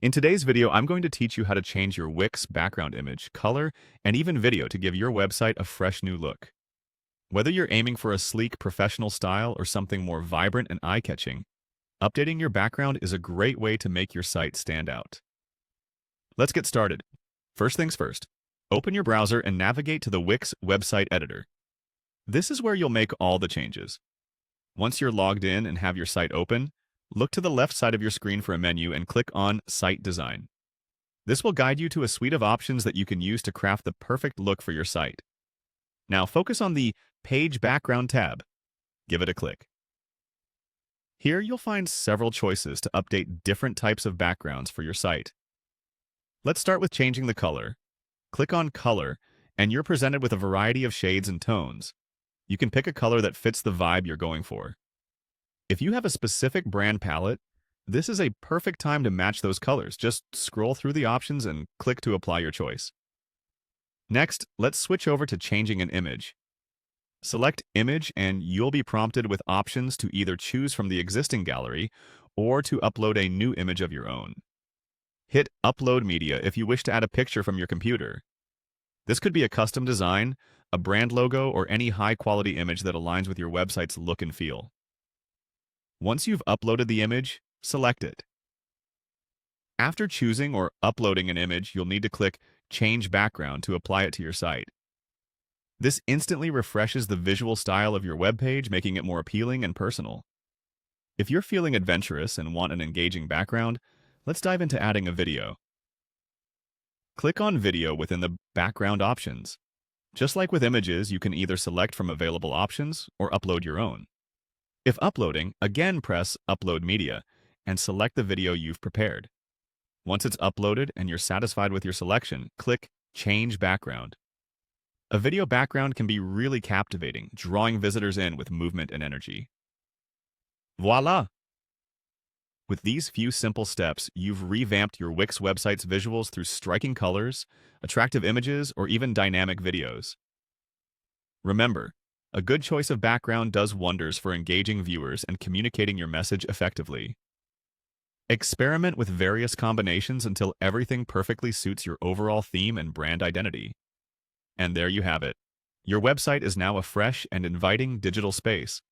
In today's video, I'm going to teach you how to change your Wix background image, color, and even video to give your website a fresh new look. Whether you're aiming for a sleek professional style or something more vibrant and eye-catching, updating your background is a great way to make your site stand out. Let's get started. First things first, open your browser and navigate to the Wix website editor. This is where you'll make all the changes. Once you're logged in and have your site open, look to the left side of your screen for a menu and click on Site Design. This will guide you to a suite of options that you can use to craft the perfect look for your site. Now focus on the Page Background tab. Give it a click. Here you'll find several choices to update different types of backgrounds for your site. Let's start with changing the color. Click on Color, and you're presented with a variety of shades and tones. You can pick a color that fits the vibe you're going for. If you have a specific brand palette, this is a perfect time to match those colors. Just scroll through the options and click to apply your choice. Next, let's switch over to changing an image. Select Image and you'll be prompted with options to either choose from the existing gallery or to upload a new image of your own. Hit Upload Media if you wish to add a picture from your computer. This could be a custom design, a brand logo, or any high-quality image that aligns with your website's look and feel. Once you've uploaded the image, select it. After choosing or uploading an image, you'll need to click Change Background to apply it to your site. This instantly refreshes the visual style of your web page, making it more appealing and personal. If you're feeling adventurous and want an engaging background, let's dive into adding a video. Click on Video within the background options. Just like with images, you can either select from available options or upload your own. If uploading, again press Upload Media and select the video you've prepared. Once it's uploaded and you're satisfied with your selection, click Change Background. A video background can be really captivating, drawing visitors in with movement and energy. Voila! With these few simple steps, you've revamped your Wix website's visuals through striking colors, attractive images, or even dynamic videos. Remember, a good choice of background does wonders for engaging viewers and communicating your message effectively. Experiment with various combinations until everything perfectly suits your overall theme and brand identity. And there you have it. Your website is now a fresh and inviting digital space,